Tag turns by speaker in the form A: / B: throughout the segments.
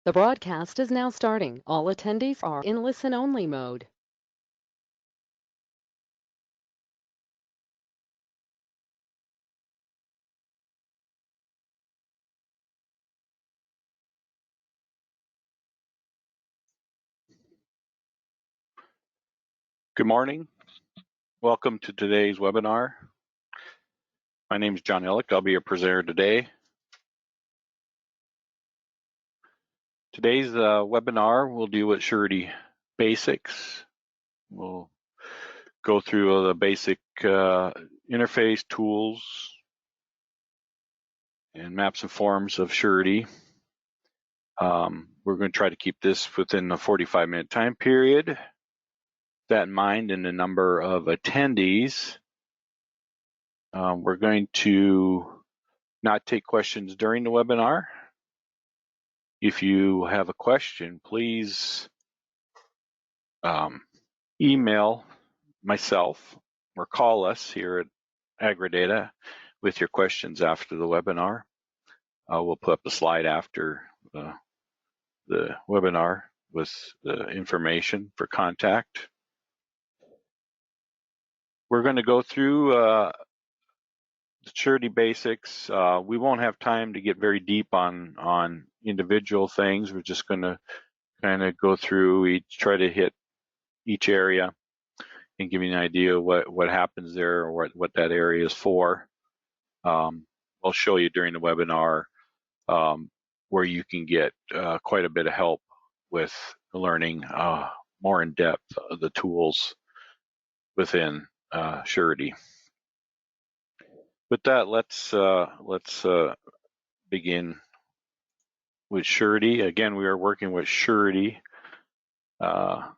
A: The broadcast is now starting. All attendees are in listen-only mode.
B: Good morning. Welcome to today's webinar. My name is John Illick. I'll be your presenter today. Today's webinar will deal with Surety basics. We'll go through the basic interface tools and maps and forms of Surety. We're going to try to keep this within the 45-minute time period. With that in mind, and the number of attendees, we're going to not take questions during the webinar. If you have a question, please email myself or call us here at AgriData with your questions after the webinar. We'll put up a slide after the webinar with the information for contact. We're going to go through the Surety basics. We won't have time to get very deep on individual things. We're just going to kind of go through try to hit each area and give you an idea what happens there or what that area is for. I'll show you during the webinar where you can get quite a bit of help with learning more in depth the tools within Surety. With that, let's begin with Surety. Again, we are working with Surety. So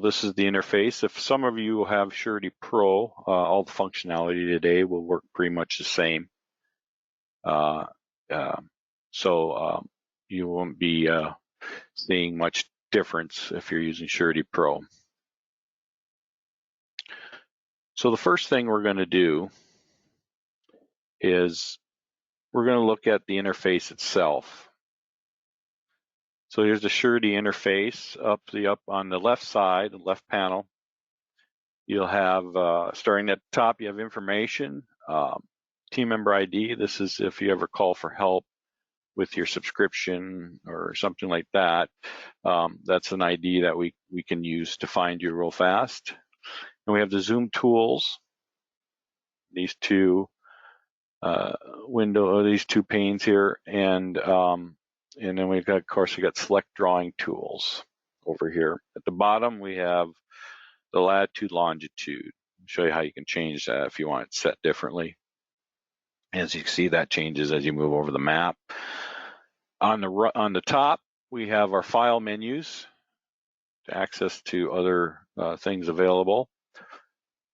B: this is the interface. If some of you have Surety Pro, all the functionality today will work pretty much the same. So you won't be seeing much difference if you're using Surety Pro. So the first thing we're going to do is we're going to look at the interface itself. So here's the Surety interface up on the left side, the left panel. You'll have, starting at the top, you have information, team member ID. This is if you ever call for help with your subscription or something like that. That's an ID that we can use to find you real fast. And we have the Zoom tools, these two these two panes here, and then we've got, of course, we got select drawing tools over here. At the bottom, we have the latitude, longitude. I'll show you how you can change that if you want it set differently. As you can see, that changes as you move over the map. On the top, we have our file menus to access to other things available.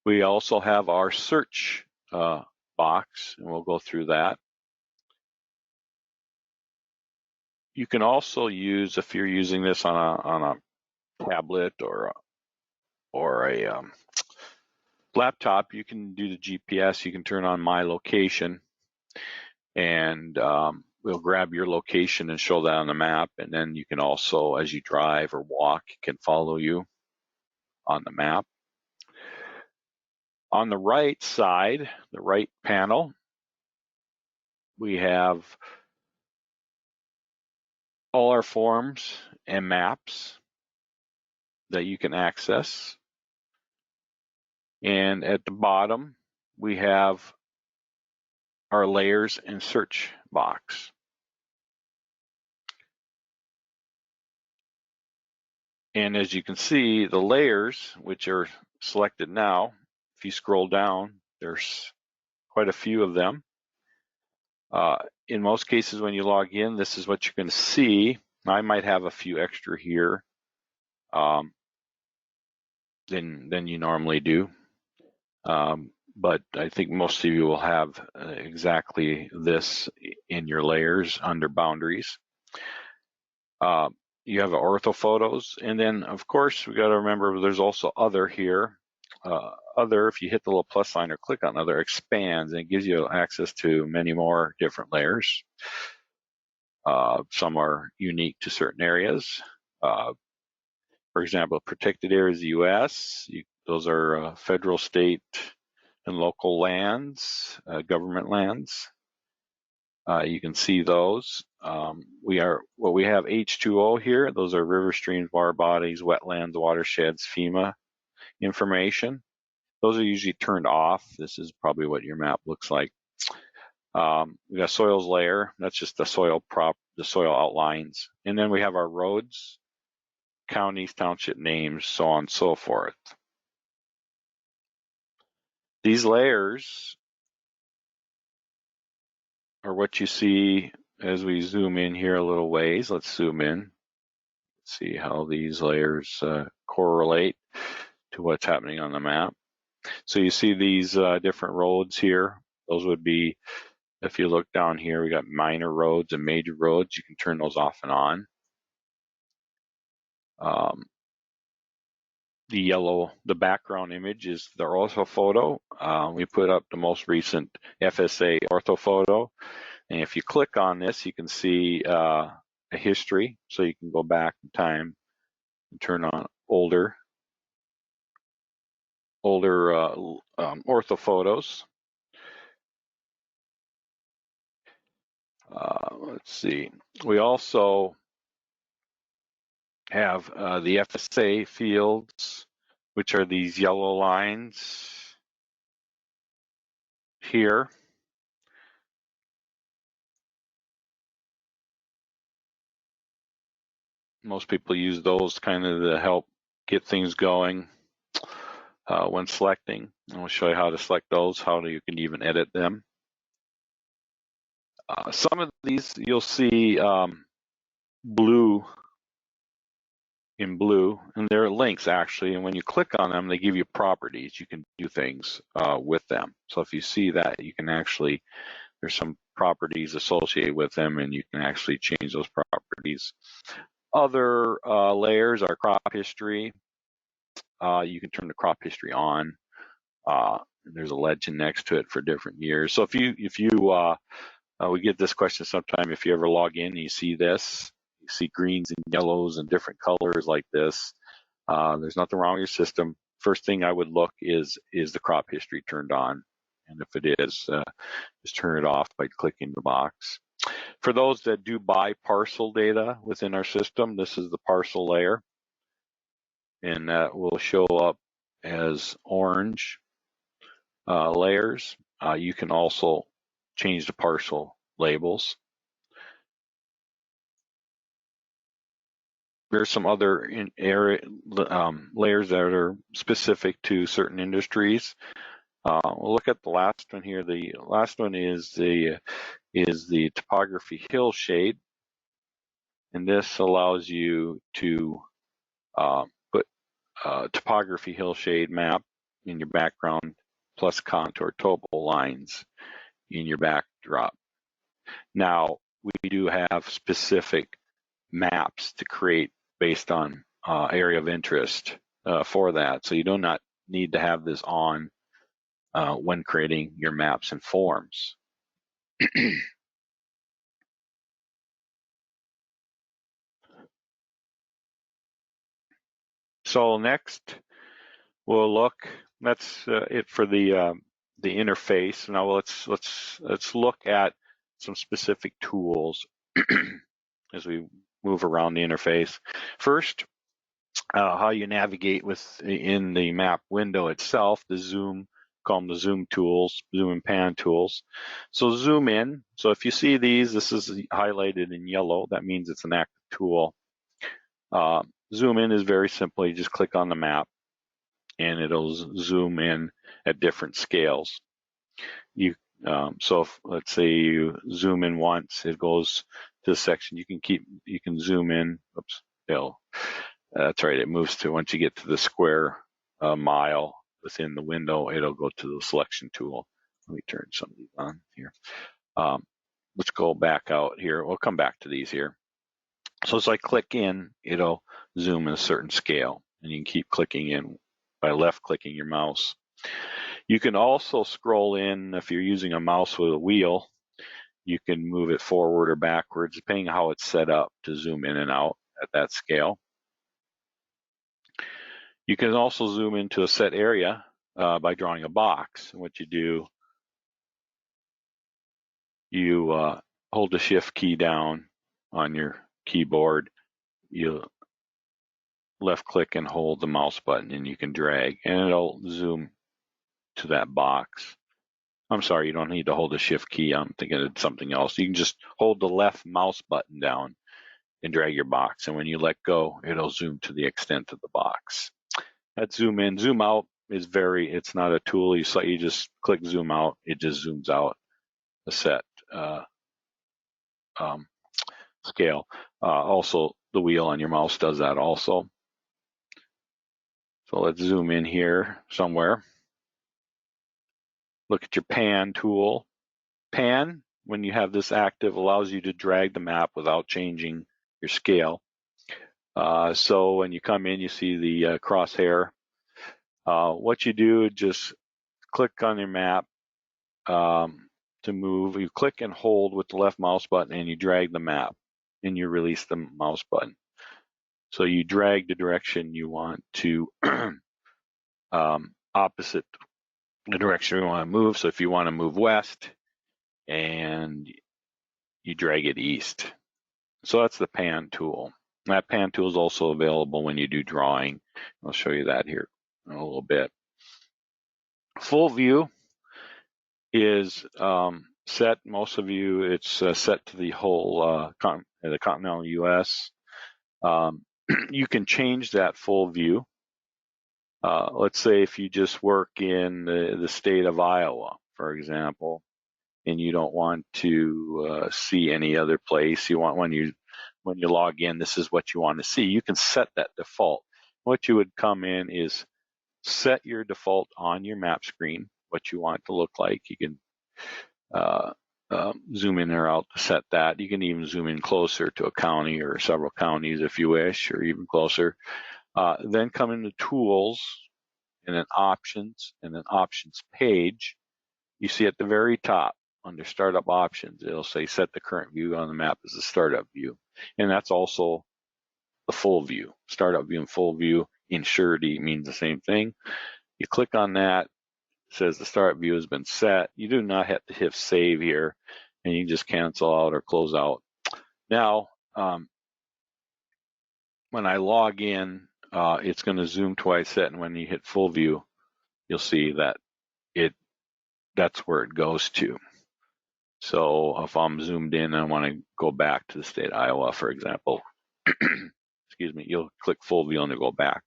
B: We also have our search box, and we'll go through that. You can also use, if you're using this on a tablet or a laptop, you can do the GPS. You can turn on My Location, and we'll grab your location and show that on the map. And then you can also, as you drive or walk, it can follow you on the map. On the right side, the right panel, we have all our forms and maps that you can access. And at the bottom, we have our layers and search box. And as you can see, the layers, which are selected now, if you scroll down, there's quite a few of them. In most cases, when you log in, this is what you're going to see. I might have a few extra here than you normally do. But I think most of you will have exactly this in your layers under boundaries. You have ortho photos, and then of course we got to remember there's also other here. Other, if you hit the little plus sign or click on other, expands and it gives you access to many more different layers. Some are unique to certain areas. For example, protected areas of the U.S., those are federal, state, and local lands, government lands. You can see those. We have H2O here. Those are river, streams, water bodies, wetlands, watersheds, FEMA information. Those are usually turned off. This is probably what your map looks like. We got soils layer. That's just the soil outlines. And then we have our roads, counties, township names, so on and so forth. These layers are what you see as we zoom in here a little ways. Let's zoom in, see how these layers correlate to what's happening on the map. So you see these different roads here. Those would be, if you look down here, we got minor roads and major roads. You can turn those off and on. The background image is the orthophoto. We put up the most recent FSA orthophoto. And if you click on this, you can see a history. So you can go back in time and turn on older orthophotos. Let's see. We also have the FSA fields, which are these yellow lines here. Most people use those kind of to help get things going when selecting. I'll show you how to select those, how you can even edit them. Some of these you'll see blue in blue, and they're links actually, and when you click on them, they give you properties. You can do things with them. So if you see that, you can actually, there's some properties associated with them, and you can actually change those properties. Other layers are crop history. You can turn the crop history on. There's a legend next to it for different years. So if you we get this question sometime, if you ever log in and you see this, you see greens and yellows and different colors like this, there's nothing wrong with your system. First thing I would look is the crop history turned on? And if it is, just turn it off by clicking the box. For those that do buy parcel data within our system, this is the parcel layer, and that will show up as orange layers. You can also change the parcel labels. There's some other layers that are specific to certain industries. We'll look at the last one here. The last one is the topography hill shade, and this allows you to put topography hill shade map in your background plus contour topo lines in your backdrop. Now, we do have specific maps to create based on area of interest for that. So you do not need to have this on when creating your maps and forms. So next, we'll look. That's it for the interface. Now let's look at some specific tools as we move around the interface. First, how you navigate within the map window itself, the zoom, call them the zoom tools, zoom and pan tools. So zoom in. So if you see these, this is highlighted in yellow. That means it's an active tool. Zoom in is very simple. You just click on the map and it'll zoom in at different scales. So if, let's say you zoom in once, it goes to the section. You can zoom in. Oops, that's right. It moves to, once you get to the square mile within the window, it'll go to the selection tool. Let me turn some of these on here. Let's go back out here. We'll come back to these here. So as I click in, it'll zoom in a certain scale, and you can keep clicking in by left clicking your mouse. You can also scroll in if you're using a mouse with a wheel. You can move it forward or backwards, depending on how it's set up to zoom in and out at that scale. You can also zoom into a set area by drawing a box. And what you do, you hold the shift key down on your keyboard. You left click and hold the mouse button, and you can drag, and it'll zoom to that box. I'm sorry, you don't need to hold the shift key. I'm thinking of something else. You can just hold the left mouse button down and drag your box, and when you let go, it'll zoom to the extent of the box. That zoom in, zoom out is it's not a tool. You just click zoom out, it just zooms out a set um, scale. Also, the wheel on your mouse does that also. So let's zoom in here somewhere. Look at your pan tool. Pan, when you have this active, allows you to drag the map without changing your scale. So when you come in, you see the crosshair. What you do, just click on your map to move. You click and hold with the left mouse button, and you drag the map, and you release the mouse button. So you drag the direction you want to opposite the direction you want to move. So if you want to move west, and you drag it east. So that's the pan tool. That pan tool is also available when you do drawing. I'll show you that here in a little bit. Full view is set. Most of you, it's set to the whole the continental U.S. You can change that full view. Let's say if you just work in the state of Iowa, for example, and you don't want to see any other place. You want when you log in, this is what you want to see. You can set that default. What you would come in is set your default on your map screen, what you want it to look like. You can zoom in or out to set that. You can even zoom in closer to a county or several counties if you wish, or even closer. Then come into Tools, and then Options, and then Options page. You see at the very top, under Startup Options, it'll say Set the current view on the map as the startup view. And that's also the full view. Startup view and full view in Surety means the same thing. You click on that, it says the startup view has been set. You do not have to hit save here, and you can just cancel out or close out. Now, when I log in, it's going to zoom to what I set, and when you hit full view, you'll see that that's where it goes to. So if I'm zoomed in and I want to go back to the state of Iowa, for example, excuse me, you'll click full view and it'll go back.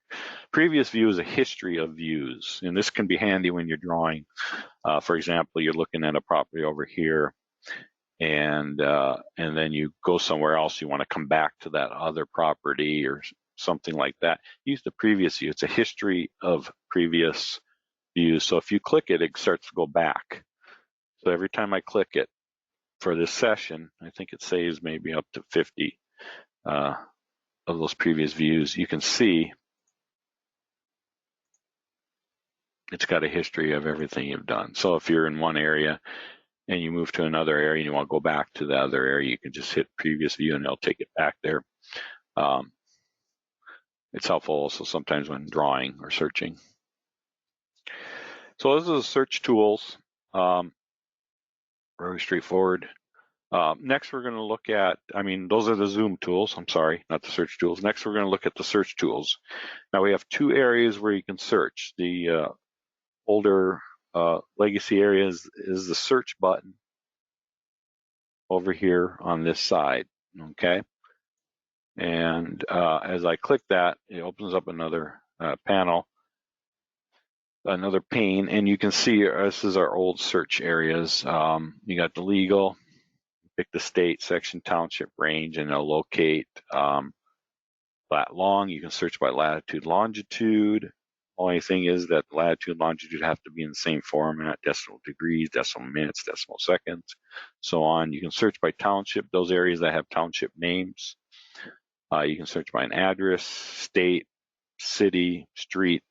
B: Previous view is a history of views, and this can be handy when you're drawing. For example, you're looking at a property over here, and then you go somewhere else. You want to come back to that other property or something like that. Use the previous view. It's a history of previous views. So if you click it, it starts to go back. So every time I click it for this session, I think it saves maybe up to 50 of those previous views. You can see it's got a history of everything you've done. So if you're in one area and you move to another area and you want to go back to the other area, you can just hit previous view and it'll take it back there. It's helpful also sometimes when drawing or searching. So those are the search tools. Very straightforward. Next, we're going to look at, those are the zoom tools. I'm sorry, not the search tools. Next, we're going to look at the search tools. Now, we have two areas where you can search. The older legacy areas is the search button over here on this side, okay? And as I click that, it opens up another panel, another pane, and you can see this is our old search areas. You got the legal, pick the state, section, township, range, and it'll locate lat long. You can search by latitude, longitude. Only thing is that latitude and longitude have to be in the same format: decimal degrees, decimal minutes, decimal seconds, so on. You can search by township, those areas that have township names. You can search by an address, state, city, street,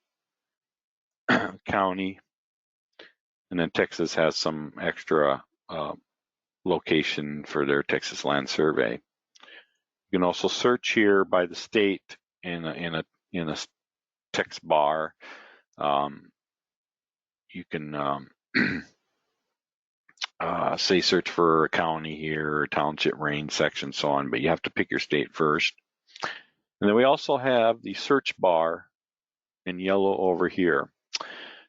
B: county, and then Texas has some extra location for their Texas Land Survey. You can also search here by the state in a text bar. You can say search for a county here, or township, range, section, so on, but you have to pick your state first. And then we also have the search bar in yellow over here.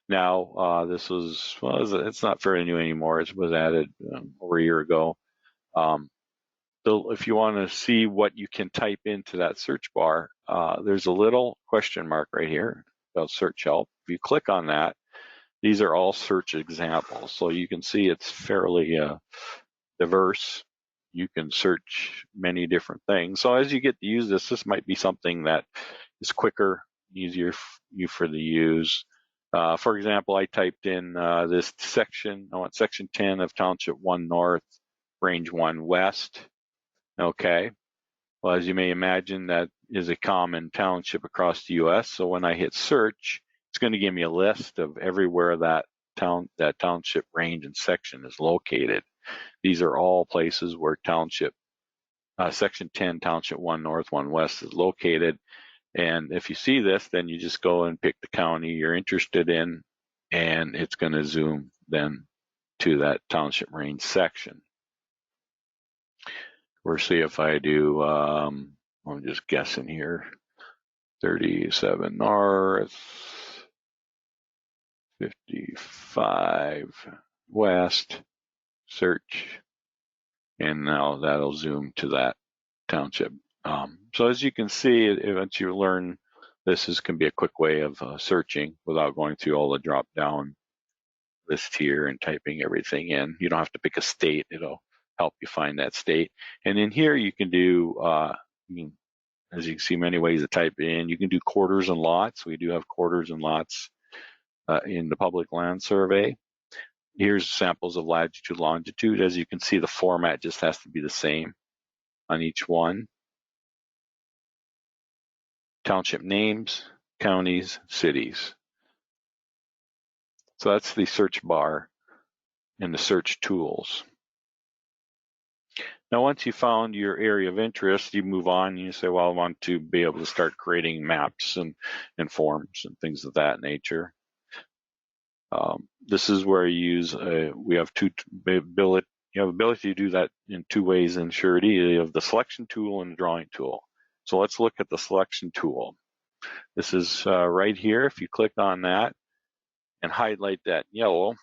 B: Now, this was, well, it's not fairly new anymore. It was added over a year ago. If you want to see what you can type into that search bar, there's a little question mark right here about search help. If you click on that, these are all search examples. So you can see it's fairly diverse. You can search many different things. So as you get to use this, this might be something that is quicker, easier for the use. For example, I typed in this section. I want section 10 of Township 1 North, Range 1 West. Okay. Well, as you may imagine, that is a common township across the U.S. So when I hit search, it's going to give me a list of everywhere that township, range, and section is located. These are all places where township, section 10, Township 1 North, 1 West is located. And if you see this, then you just go and pick the county you're interested in, and it's going to zoom then to that township range section. Or see if I do, I'm just guessing here, 37 North, 55 West, search, and now that'll zoom to that township. So as you can see, once you learn this can be a quick way of searching without going through all the drop down list here and typing everything in. You don't have to pick a state. It'll help you find that state. And in here you can do, as you can see, many ways to type in. You can do quarters and lots. We do have quarters and lots in the public land survey. Here's samples of latitude, longitude. As you can see, the format just has to be the same on each one. Township names, counties, cities. So that's the search bar and the search tools. Now, once you found your area of interest, you move on and you say, well, I want to be able to start creating maps and forms and things of that nature. This is where you use, we have you have ability to do that in two ways in Surety. You have the selection tool and the drawing tool. So let's look at the selection tool. This is right here. If you click on that and highlight that yellow,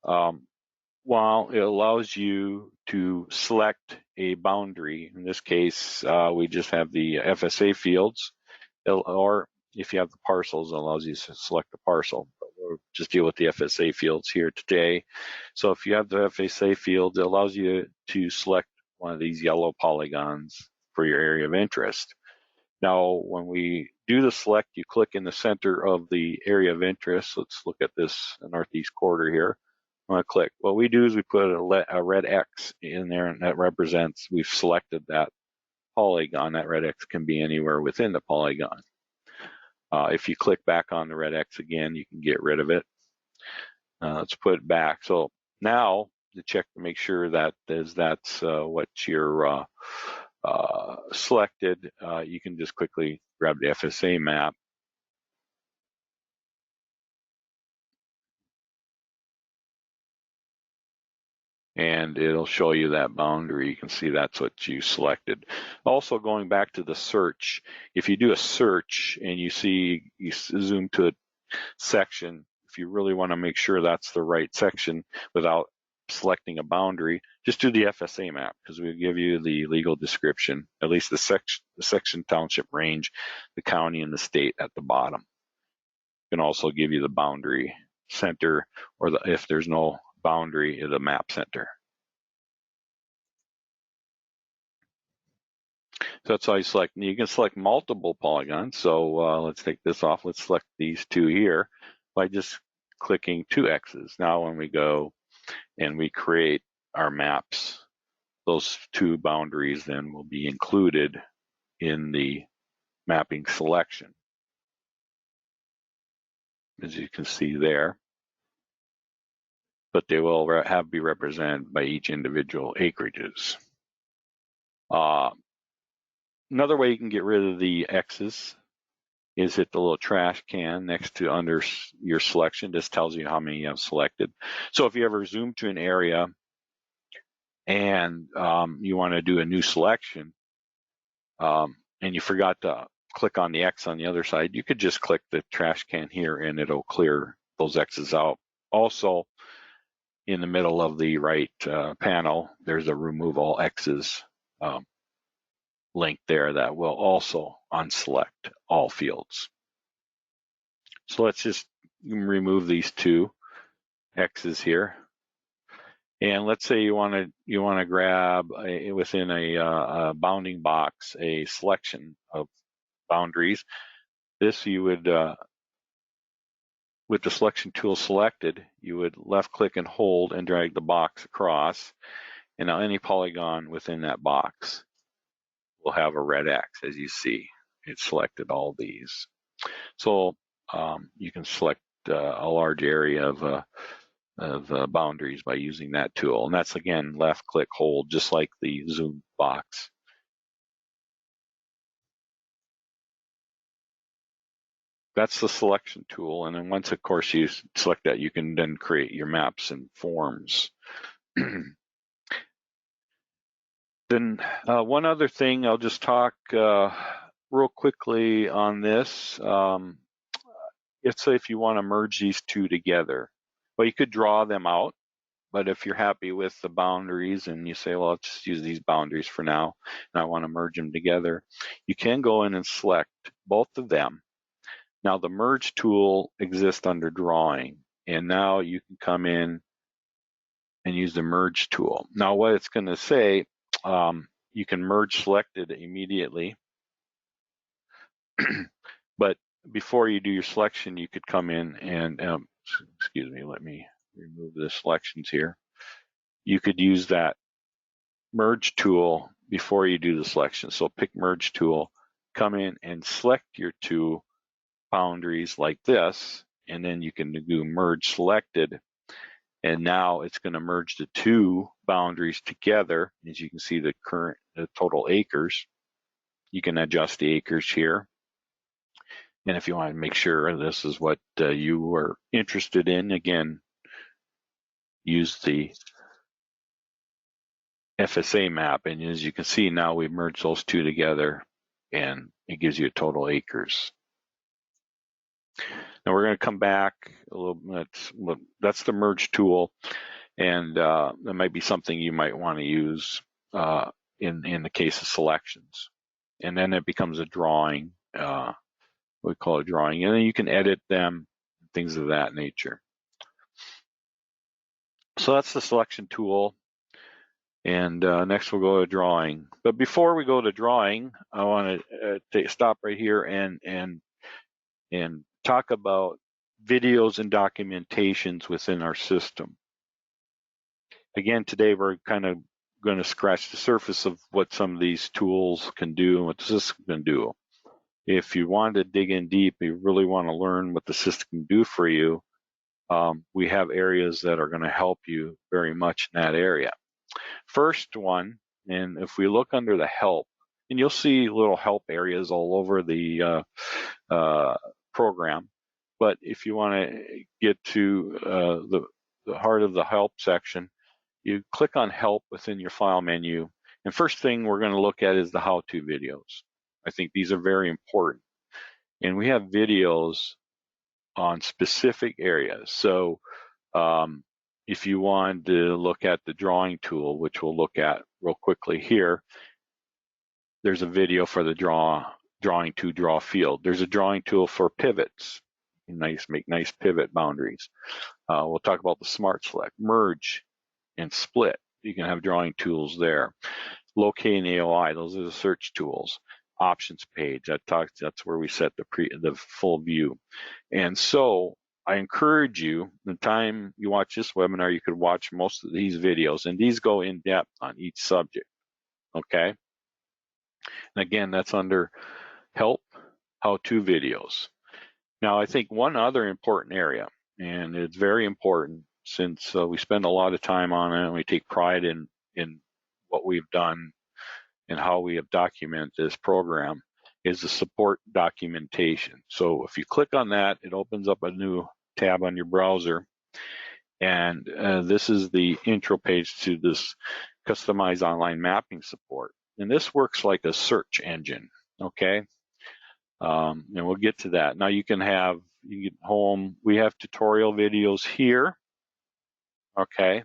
B: while it allows you to select a boundary, in this case, we just have the FSA fields, or if you have the parcels, it allows you to select the parcel. But we'll just deal with the FSA fields here today. So if you have the FSA fields, it allows you to select one of these yellow polygons for your area of interest. Now, when we do the select, you click in the center of the area of interest. Let's look at this northeast quarter here. I'm going to click. What we do is we put a red X in there, and that represents we've selected that polygon. That red X can be anywhere within the polygon. If you click back on the red X again, you can get rid of it. Let's put it back. So now to check to make sure that that's what you're selected, you can just quickly grab the FSA map. And it'll show you that boundary. You can see that's what you selected. Also, going back to the search, if you do a search and you zoom to a section, if you really want to make sure that's the right section without selecting a boundary, just do the FSA map, because we give you the legal description, at least the section, township, range, the county, and the state at the bottom. It can also give you the boundary center, or if there's no boundary, the map center. So that's how you select. You can select multiple polygons. So let's take this off. Let's select these two here by just clicking two X's. Now when we go and we create our maps, those two boundaries then will be included in the mapping selection, as you can see there. but they will be represented by each individual acreages. Another way you can get rid of the X's is hit the little trash can next to under your selection. This tells you how many you have selected. So if you ever zoom to an area and you want to do a new selection, and you forgot to click on the X on the other side, you could just click the trash can here and it'll clear those X's out. Also, in the middle of the right panel, there's a remove all X's link there that will also unselect all fields. So let's just remove these two X's here. And let's say you want to grab within a bounding box a selection of boundaries. This you would, with the selection tool selected, you would left click and hold and drag the box across. And now any polygon within that box will have a red X, as you see. It selected all these. So you can select a large area of boundaries by using that tool. And that's, again, left click hold, just like the zoom box. That's the selection tool. And then once, of course, you select that, you can then create your maps and forms. Then one other thing, I'll just talk real quickly on this. It's if you want to merge these two together. Well, you could draw them out, but if you're happy with the boundaries and you say, well, let's just use these boundaries for now, and I want to merge them together, you can go in and select both of them. Now, the merge tool exists under drawing, and now you can come in and use the merge tool. Now, what it's going to say, you can merge selected immediately, but before you do your selection, you could come in and, excuse me, let me remove the selections here. You could use that merge tool before you do the selection. So pick merge tool, come in and select your two boundaries like this, and then you can do merge selected. And now it's going to merge the two boundaries together. As you can see, the total acres. You can adjust the acres here. And if you want to make sure this is what you are interested in, again, use the FSA map. And as you can see, now we've merged those two together and it gives you a total acres. Now we're going to come back a little bit. That's the merge tool. And that might be something you might want to use in the case of selections. And then it becomes a drawing. We call it drawing. And then you can edit them, things of that nature. So that's the selection tool. And next we'll go to drawing. But before we go to drawing, I want to stop right here and talk about videos and documentations within our system. Again, today we're kind of going to scratch the surface of what some of these tools can do and what the system can do. If you want to dig in deep, you really want to learn what the system can do for you, we have areas that are going to help you very much in that area. First one, and if we look under the help, and you'll see little help areas all over the program, but if you want to get to the heart of the help section, you click on help within your file menu, and first thing we're going to look at is the how-to videos. I think these are very important, and we have videos on specific areas. So if you want to look at the drawing tool, which we'll look at real quickly here, there's a video for the drawing to draw field. There's a drawing tool for pivots. Make nice pivot boundaries. We'll talk about the smart select, merge, and split. You can have drawing tools there. Locate and AOI, those are the search tools. Options page, that's where we set the full view. And so I encourage you, the time you watch this webinar, you could watch most of these videos, and these go in depth on each subject, okay? And again, that's under help, how-to videos. Now, I think one other important area, and it's very important, since we spend a lot of time on it and we take pride in what we've done and how we have documented this program, is the support documentation. So if you click on that, it opens up a new tab on your browser, and this is the intro page to this customized online mapping support. And this works like a search engine, okay? And we'll get to that. Now you get home, we have tutorial videos here, okay,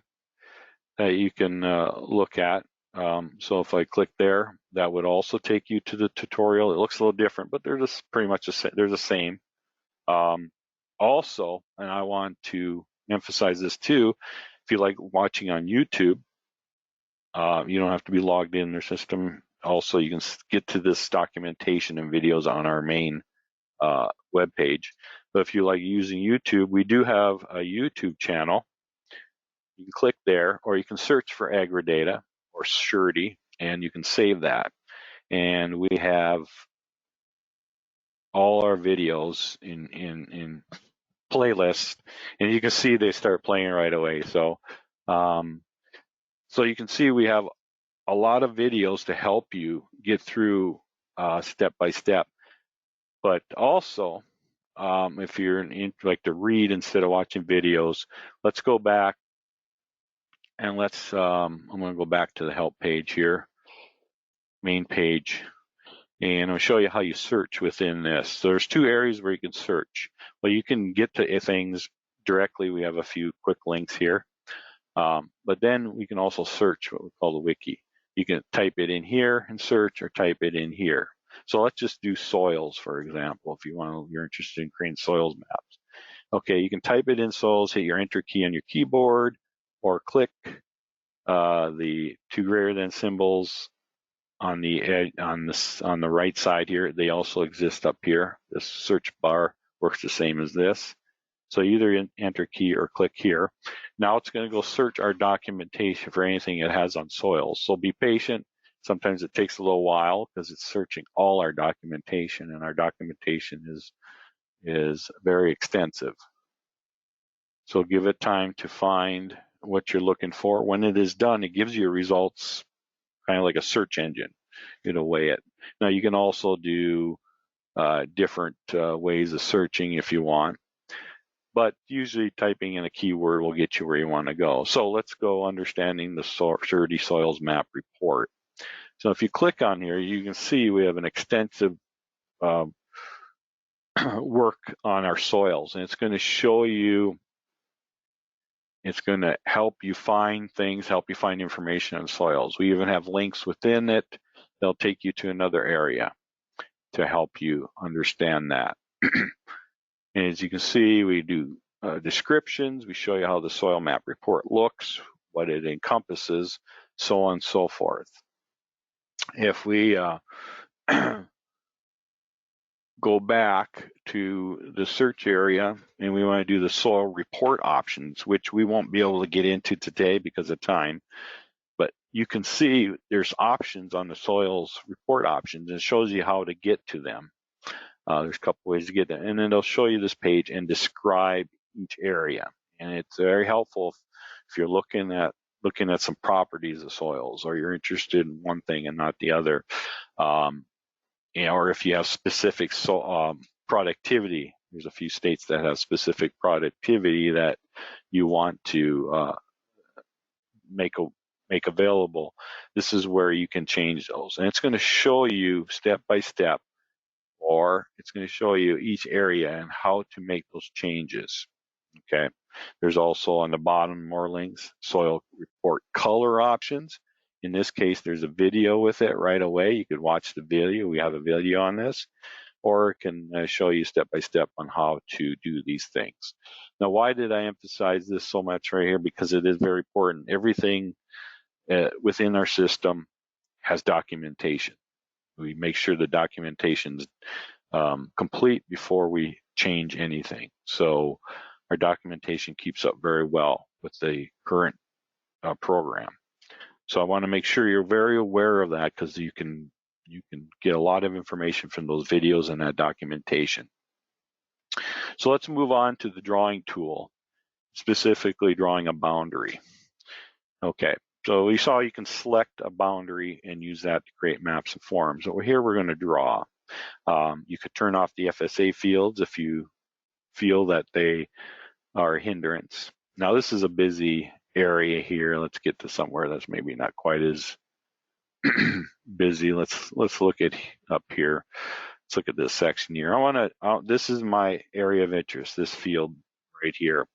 B: that you can look at. So if I click there, that would also take you to the tutorial. It looks a little different, but they're just pretty much they're the same. Also, and I want to emphasize this too, if you like watching on YouTube, you don't have to be logged in their system. Also, you can get to this documentation and videos on our main web page. But if you like using YouTube, we do have a YouTube channel. You can click there, or you can search for Agridata or Surety, and you can save that. And we have all our videos in playlists, and you can see they start playing right away. So, so you can see we have a lot of videos to help you get through step by step. But also, if you're like to read instead of watching videos, let's go back and I'm going to go back to the help page here, main page, and I'll show you how you search within this. So there's two areas where you can search. Well, you can get to things directly. We have a few quick links here, but then we can also search what we call the wiki. You can type it in here and search, or type it in here. So let's just do soils, for example, if you're interested in creating soils maps. Okay, you can type it in soils, hit your enter key on your keyboard, or click the two greater than symbols on the right side here. They also exist up here. This search bar works the same as this. So either enter key or click here. Now it's going to go search our documentation for anything it has on soils. So be patient. Sometimes it takes a little while because it's searching all our documentation, and our documentation is very extensive. So give it time to find what you're looking for. When it is done, it gives you results kind of like a search engine in a way. Now you can also do different ways of searching if you want, but usually typing in a keyword will get you where you want to go. So let's go understanding the Surety Soils Map Report. So if you click on here, you can see we have an extensive work on our soils, and it's going to show you, it's going to help you find things, help you find information on soils. We even have links within it. They'll take you to another area to help you understand that. And as you can see, we do descriptions. We show you how the soil map report looks, what it encompasses, so on and so forth. If we go back to the search area and we want to do the soil report options, which we won't be able to get into today because of time, but you can see there's options on the soils report options, and it shows you how to get to them. There's a couple ways to get there, and then they'll show you this page and describe each area. And it's very helpful if you're looking at some properties of soils, or you're interested in one thing and not the other. Or if you have specific productivity, there's a few states that have specific productivity that you want to make available. This is where you can change those, and it's going to show you step by step, or it's going to show you each area and how to make those changes. Okay. There's also on the bottom more links, soil report color options. In this case, there's a video with it right away. You could watch the video. We have a video on this, or it can show you step by step on how to do these things. Now, why did I emphasize this so much right here? Because it is very important. Everything within our system has documentation. We make sure the documentation's complete before we change anything. So our documentation keeps up very well with the current program. So I want to make sure you're very aware of that, because you can get a lot of information from those videos and that documentation. So let's move on to the drawing tool. specifically drawing a boundary. Okay, so we saw you can select a boundary and use that to create maps and forms. So here we're going to draw. You could turn off the FSA fields if you feel that they are a hindrance. Now this is a busy area here. Let's get to somewhere that's maybe not quite as busy. Let's look at up here. Let's look at this section here. This is my area of interest, this field right here.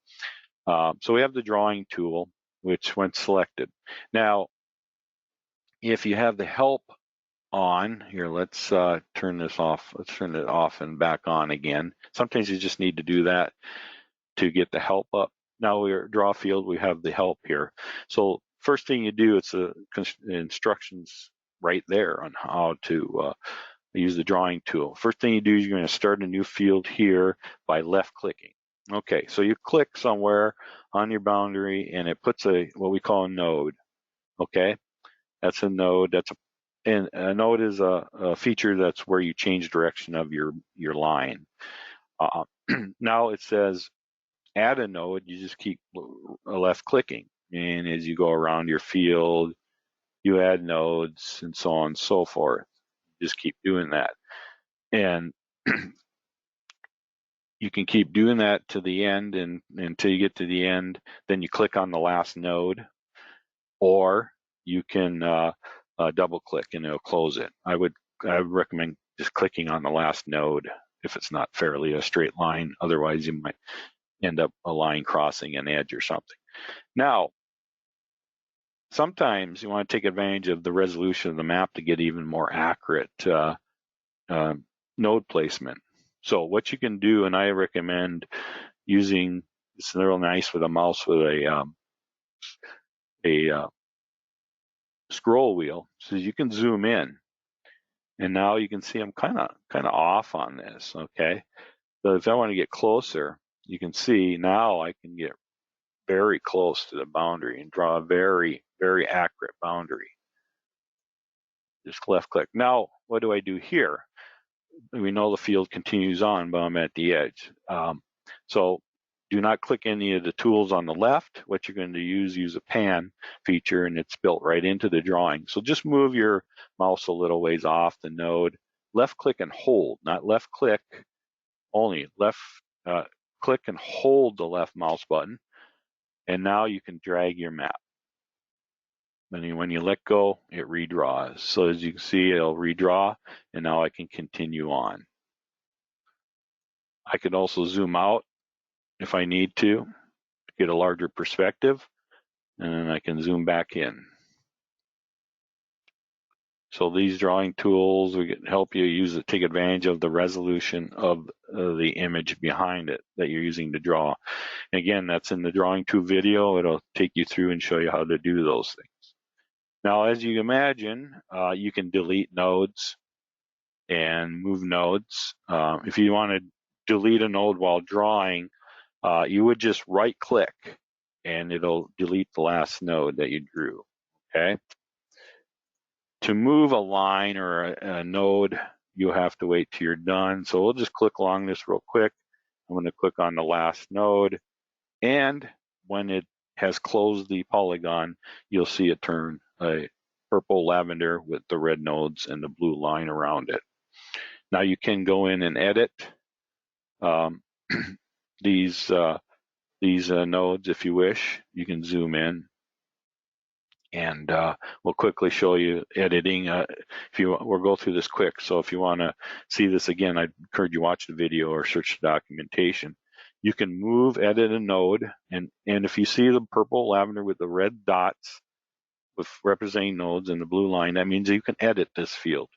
B: So we have the drawing tool, which when selected. Now, if you have the help on here, let's turn this off. Let's turn it off and back on again. Sometimes you just need to do that to get the help up. Now we're draw field, we have the help here. So first thing you do, it's the instructions right there on how to use the drawing tool. First thing you do is you're going to start a new field here by left clicking. Okay, so you click somewhere on your boundary and it puts what we call a node. Okay, that's a node. And a node is a feature that's where you change direction of your line. Now it says add a node. You just keep left clicking, and as you go around your field, you add nodes and so on and so forth. Just keep doing that, and you can keep doing that to the end, and until you get to the end, then you click on the last node, or you can double click and it'll close it. I would recommend just clicking on the last node if it's not fairly a straight line. Otherwise, you might end up a line crossing an edge or something. Now, sometimes you want to take advantage of the resolution of the map to get even more accurate node placement. So what you can do, and I recommend using, it's real nice with a mouse with a scroll wheel, so you can zoom in, and now you can see I'm kind of off on this. Okay, so if I want to get closer, you can see now I can get very close to the boundary and draw a very, very accurate boundary. Just left click. Now, what do I do here? We know the field continues on, but I'm at the edge. So do not click any of the tools on the left. What you're going to use a pan feature, and it's built right into the drawing. So just move your mouse a little ways off the node. Left click and hold, not left click only. Left click and hold the left mouse button, and now you can drag your map. And when you let go, it redraws. So as you can see, it'll redraw, and now I can continue on. I could also zoom out if I need to get a larger perspective, and then I can zoom back in. So these drawing tools help you take advantage of the resolution of the image behind it that you're using to draw. And again, that's in the drawing tool video. It'll take you through and show you how to do those things. Now, as you imagine, you can delete nodes and move nodes. If you want to delete a node while drawing, you would just right click and it'll delete the last node that you drew. Okay. To move a line or a node, you have to wait till you're done. So we'll just click along this real quick. I'm going to click on the last node, and when it has closed the polygon, you'll see it turn a purple lavender with the red nodes and the blue line around it. Now you can go in and edit these nodes if you wish. You can zoom in, and we'll quickly show you editing. We'll go through this quick. So if you want to see this again, I'd encourage you to watch the video or search the documentation. You can move, edit a node, and if you see the purple lavender with the red dots with representing nodes and the blue line, that means you can edit this field.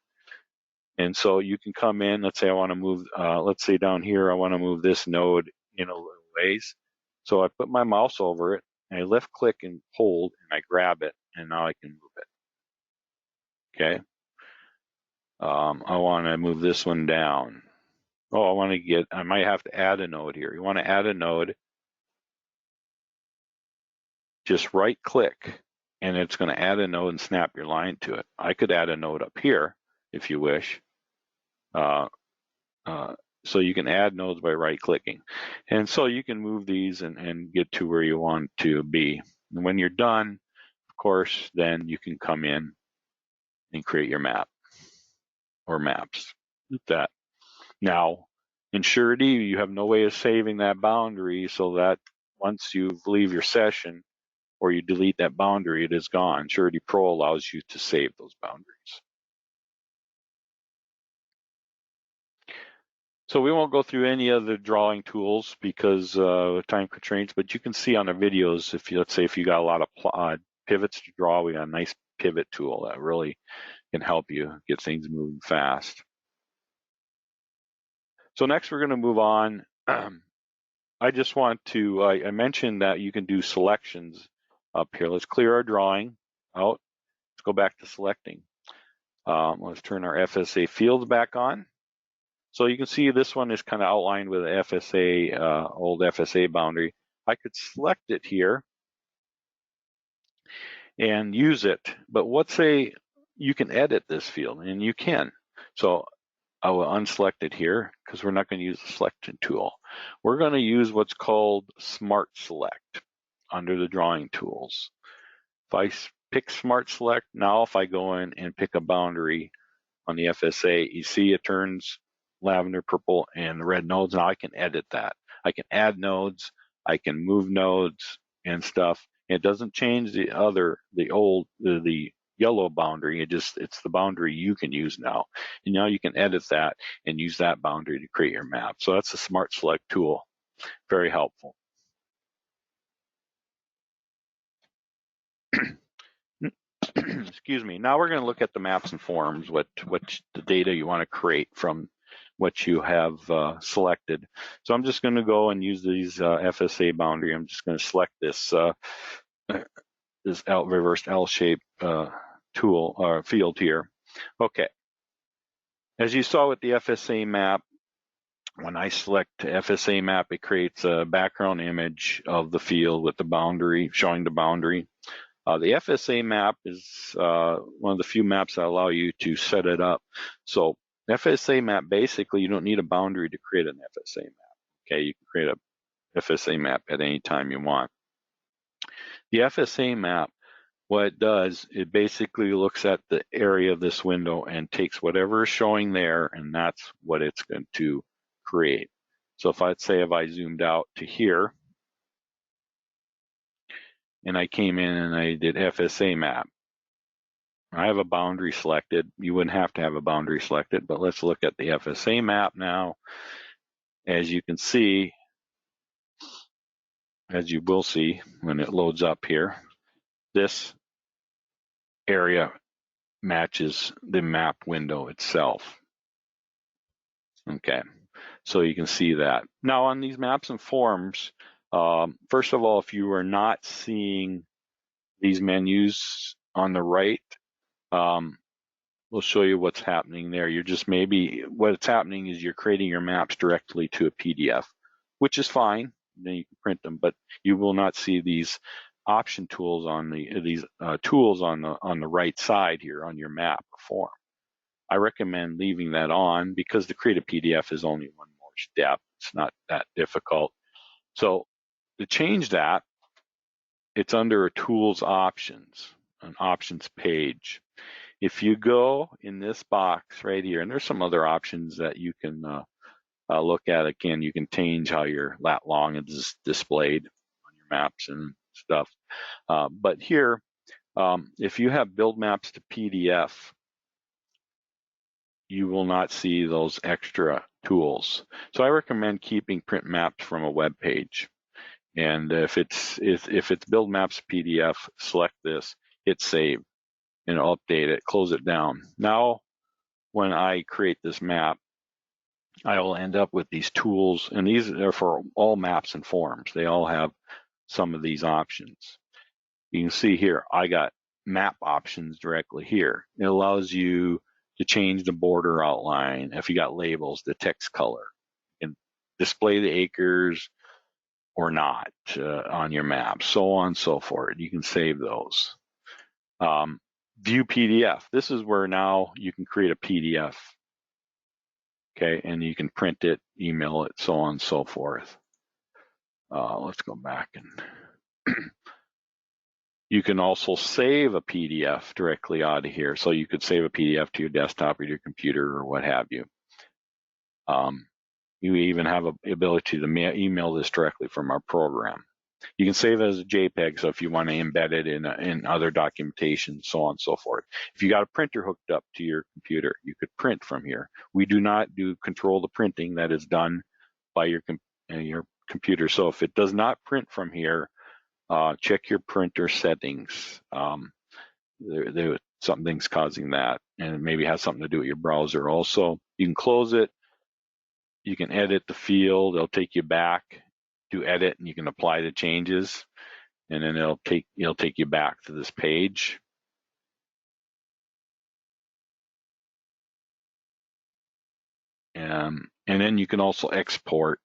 B: And so you can come in, let's say I want to move, let's say down here, I want to move this node in a little ways. So I put my mouse over it, and I left click and hold, and I grab it, and now I can move it. Okay. I want to move this one down. Oh, I might have to add a node here. You want to add a node, just right click, and it's going to add a node and snap your line to it. I could add a node up here if you wish. So you can add nodes by right-clicking. And so you can move these and get to where you want to be. And when you're done, of course, then you can come in and create your map or maps with that. Now, in Surety, you have no way of saving that boundary, so that once you leave your session or you delete that boundary, it is gone. Surety Pro allows you to save those boundaries. So we won't go through any other drawing tools because time constraints, but you can see on the videos, if you, let's say if you got a lot of pivots to draw, we got a nice pivot tool that really can help you get things moving fast. So next we're going to move on. I just want to, I mentioned that you can do selections up here. Let's clear our drawing out. Let's go back to selecting. Let's turn our FSA fields back on. So you can see this one is kind of outlined with an FSA, old FSA boundary. I could select it here and use it, but let's say you can edit this field, and you can. So I will unselect it here because we're not going to use the selection tool. We're going to use what's called Smart Select under the drawing tools. If I pick Smart Select, now if I go in and pick a boundary on the FSA, you see it turns lavender, purple, and the red nodes. Now I can edit that. I can add nodes, I can move nodes and stuff. It doesn't change the yellow boundary. It's the boundary you can use now. And now you can edit that and use that boundary to create your map. So that's the Smart Select tool. Very helpful. Excuse me. Now we're going to look at the maps and forms, what the data you want to create from what you have selected. So I'm just going to go and use these FSA boundary. I'm just going to select this reversed L shape tool or field here. Okay. As you saw with the FSA map, when I select FSA map, it creates a background image of the field with the boundary, showing the boundary. The FSA map is one of the few maps that allow you to set it up. So FSA map, basically, you don't need a boundary to create an FSA map. Okay, you can create a FSA map at any time you want. The FSA map, what it does, it basically looks at the area of this window and takes whatever is showing there, and that's what it's going to create. So if I zoomed out to here, and I came in and I did FSA map, I have a boundary selected. You wouldn't have to have a boundary selected, but let's look at the FSA map now. As you can see, as you will see when it loads up here, this area matches the map window itself. Okay, so you can see that. Now on these maps and forms, first of all, if you are not seeing these menus on the right, we'll show you what's happening there. What's happening is you're creating your maps directly to a PDF, which is fine. Then you can print them, but you will not see these option tools on the right side here on your map or form. I recommend leaving that on because to create a PDF is only one more step. It's not that difficult. So to change that, it's under a tools options, an options page. If you go in this box right here, and there's some other options that you can look at. Again, you can change how your lat long is displayed on your maps and stuff. But here, if you have build maps to PDF, you will not see those extra tools. So I recommend keeping print maps from a web page. And if it's build maps PDF, select this, hit save, and update it, close it down. Now, when I create this map, I will end up with these tools, and these are for all maps and forms. They all have some of these options. You can see here, I got map options directly here. It allows you to change the border outline. If you got labels, the text color, and display the acres or not on your map, so on and so forth. You can save those. View PDF. This is where now you can create a PDF. Okay, and you can print it, email it, so on and so forth. Let's go back and you can also save a PDF directly out of here. So you could save a PDF to your desktop or your computer or what have you. You even have the ability to email this directly from our program. You can save it as a JPEG, so if you want to embed it in other documentation, so on and so forth. If you got a printer hooked up to your computer, you could print from here. We do not control the printing. That is done by your computer. So if it does not print from here, check your printer settings. Something's causing that, and it maybe has something to do with your browser also. You can close it. You can edit the field. It'll take you back to edit, and you can apply the changes, and then it'll take you back to this page. And then you can also export,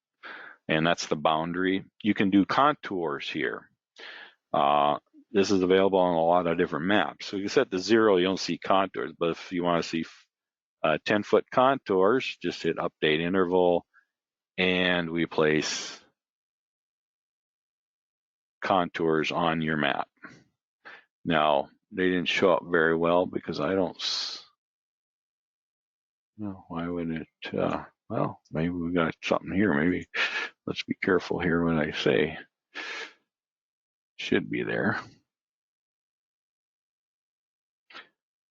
B: and that's the boundary. You can do contours here. This is available on a lot of different maps. So you set the 0, you don't see contours, but if you want to see 10-foot contours, just hit update interval, and we place contours on your map. Now, they didn't show up very well because I don't know. Why would it? Well, maybe we got something here. Maybe let's be careful here when I say should be there.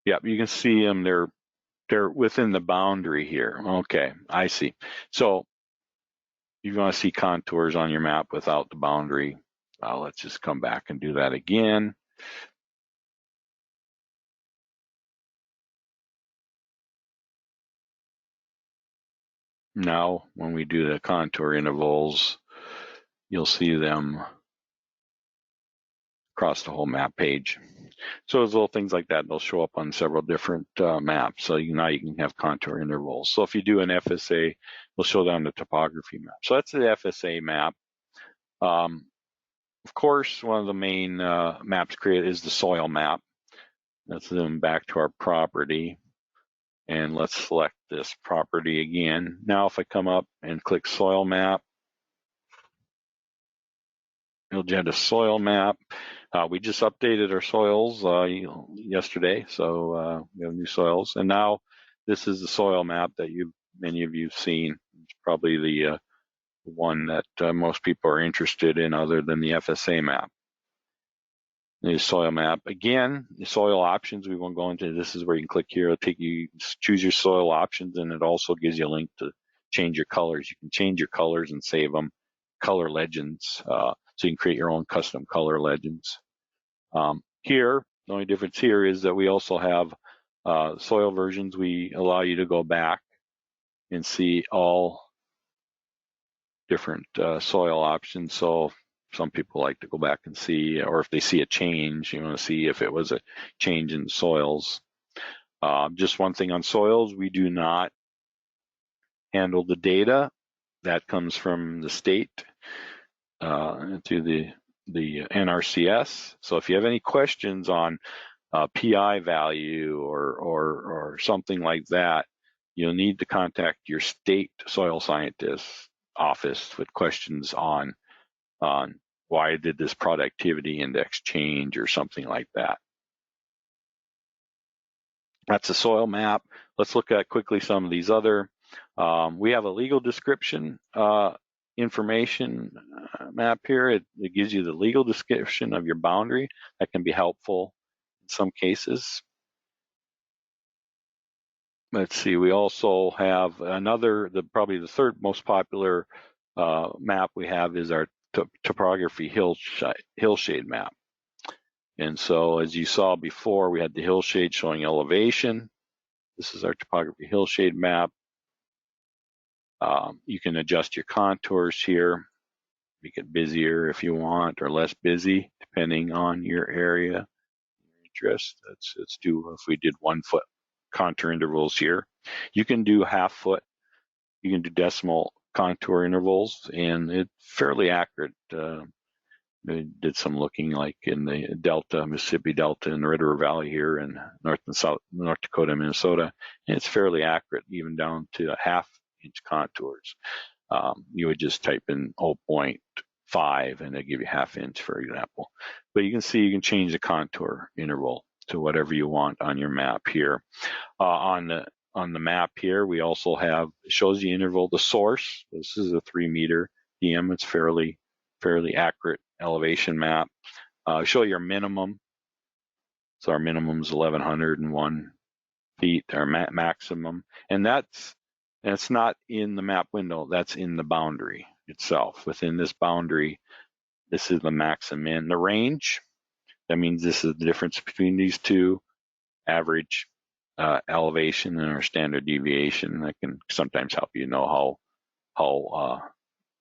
B: Yep, you can see them. They're within the boundary here. Okay, I see. So you want to see contours on your map without the boundary. Let's just come back and do that again. Now, when we do the contour intervals, you'll see them across the whole map page. So there's little things like that. They'll show up on several different maps. So now you can have contour intervals. So if you do an FSA, we'll show that on the topography map. So that's the FSA map. Of course, one of the main maps created is the soil map. Let's zoom back to our property. And let's select this property again. Now if I come up and click soil map, it'll generate a soil map. We just updated our soils yesterday, so we have new soils. And now this is the soil map that many of you have seen. It's probably the one that most people are interested in other than the FSA map. The soil map. Again, the soil options, we won't go into. This is where you can click here. It'll take you, choose your soil options, and it also gives you a link to change your colors. You can change your colors and save them. Color legends, so you can create your own custom color legends. Here, the only difference here is that we also have soil versions. We allow you to go back and see all different soil options. So some people like to go back and see, or if they see a change, you want to see if it was a change in soils. Just one thing on soils, we do not handle the data. That comes from the state to the NRCS. So if you have any questions on PI value or something like that, you'll need to contact your state soil scientist office with questions on why did this productivity index change or something like that. That's a soil map. Let's look at quickly some of these other. We have a legal description information map here. It gives you the legal description of your boundary. That can be helpful in some cases. Let's see, we also have another, probably the third most popular map we have is our topography hillshade map. And so as you saw before, we had the hillshade showing elevation. This is our topography hillshade map. You can adjust your contours here, make it busier if you want, or less busy, depending on your area, your interest. Let's do, if we did 1 foot contour intervals here. You can do half foot, you can do decimal contour intervals, and it's fairly accurate. We did some looking like in the Delta, Mississippi Delta, and the Red River Valley here in North and South, North Dakota, Minnesota, and it's fairly accurate, even down to a half inch contours. You would just type in 0.5 and it'll give you ½ inch, for example. But you can see you can change the contour interval to whatever you want on your map here. On the map here, we also have, it shows the interval, the source. This is a 3-meter DM. It's fairly accurate elevation map. Show your minimum. So our minimum is 1,101 feet, our maximum, and that's not in the map window. That's in the boundary itself. Within this boundary, this is the max and min. The range, that means this is the difference between these two, average elevation and our standard deviation. That can sometimes help you know how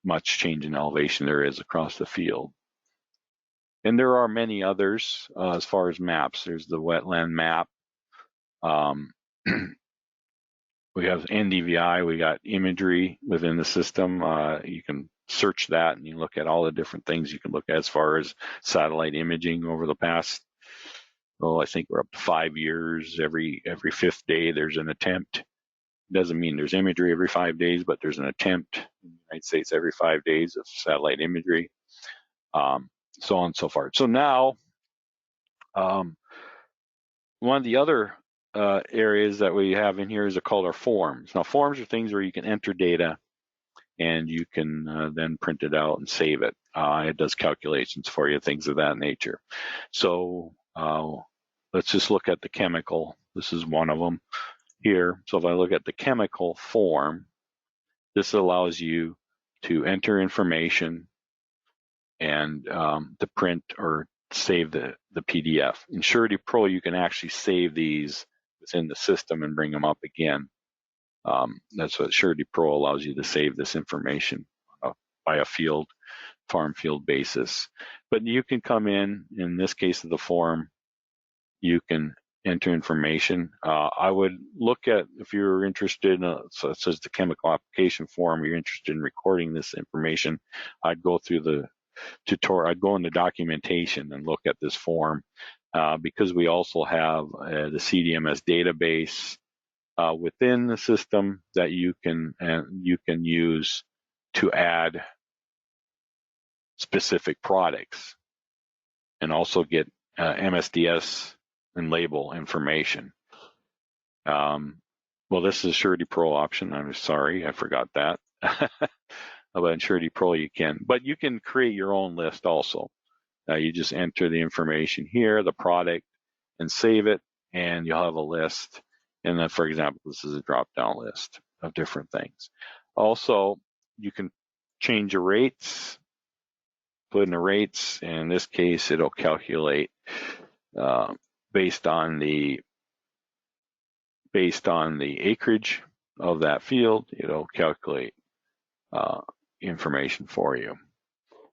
B: much change in elevation there is across the field. And there are many others as far as maps. There's the wetland map. We have NDVI. We got imagery within the system. You can search that and you look at all the different things you can look at as far as satellite imaging over the past, I think we're up to 5 years. Every 5th day there's an attempt. Doesn't mean there's imagery every 5 days, but there's an attempt in the United States every 5 days of satellite imagery, so on and so forth. So now, one of the other areas that we have in here is called our forms. Now, forms are things where you can enter data and you can then print it out and save it. It does calculations for you, things of that nature. So let's just look at the chemical. This is one of them here. So if I look at the chemical form, this allows you to enter information and to print or save the PDF. In Surety Pro, you can actually save these within the system and bring them up again. That's what Surety Pro allows you to save this information by a farm field basis. But you can come in this case of the form, you can enter information. I would look at, if you're interested in, so it says the chemical application form, you're interested in recording this information, I'd go through the tutorial, I'd go in the documentation and look at this form, because we also have the CDMS database within the system that you can use to add specific products and also get MSDS and label information. Well, this is Surety Pro option. I'm sorry, I forgot that. But in Surety Pro you can, but you can create your own list also. You just enter the information here, the product, and save it, and you'll have a list. And then, for example, this is a drop-down list of different things. Also, you can change your rates, put in the rates. And in this case, it'll calculate based on the acreage of that field. It'll calculate information for you.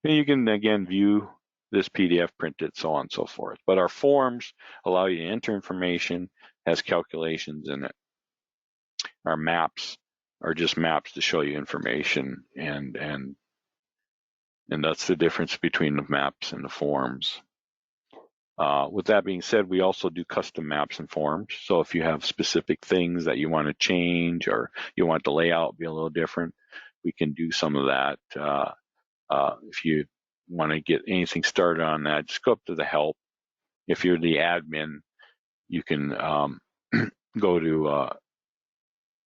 B: And you can again view this PDF, print it, so on and so forth. But our forms allow you to enter information, has calculations in it. Our maps are just maps to show you information, and that's the difference between the maps and the forms. With that being said, we also do custom maps and forms. So if you have specific things that you want to change, or you want the layout to be a little different, we can do some of that. If you want to get anything started on that, just go up to the help. If you're the admin, you can go to,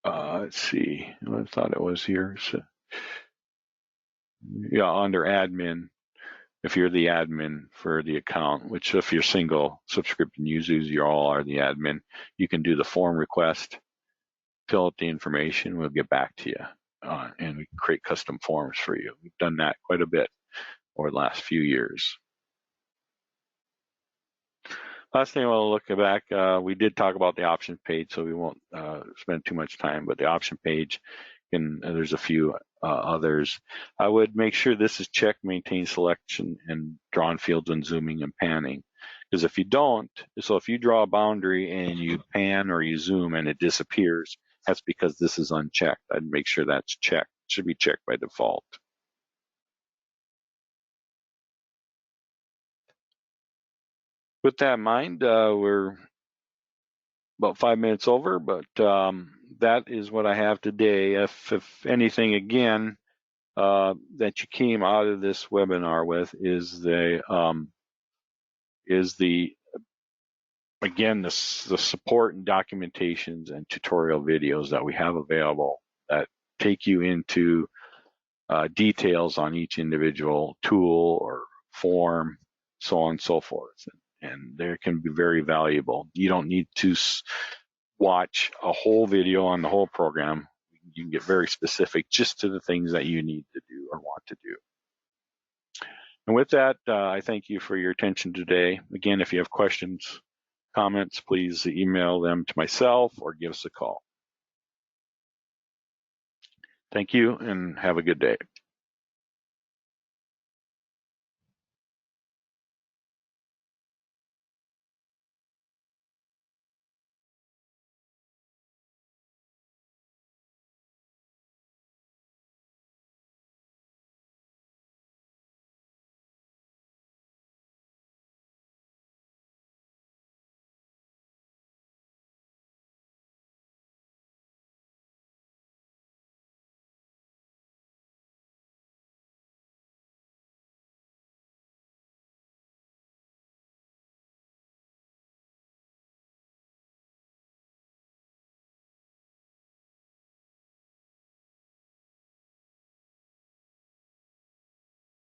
B: let's see, I thought it was here. So, yeah, under admin, if you're the admin for the account, which if you're single subscription users, you all are the admin, you can do the form request, fill out the information, we'll get back to you, and we create custom forms for you. We've done that quite a bit over the last few years. Last thing I want to look back, we did talk about the option page, so we won't spend too much time, but the option page, there's a few others. I would make sure this is checked, maintain selection, and drawn fields when zooming and panning. Because if you don't, so if you draw a boundary and you pan or you zoom and it disappears, that's because this is unchecked. I'd make sure that's checked. It should be checked by default. With that in mind, we're about 5 minutes over, but that is what I have today. If anything, again, that you came out of this webinar with is the again the support and documentations and tutorial videos that we have available that take you into details on each individual tool or form, so on and so forth. And they can be very valuable. You don't need to watch a whole video on the whole program. You can get very specific just to the things that you need to do or want to do. And with that, I thank you for your attention today. Again, if you have questions, comments, please email them to myself or give us a call. Thank you and have a good day.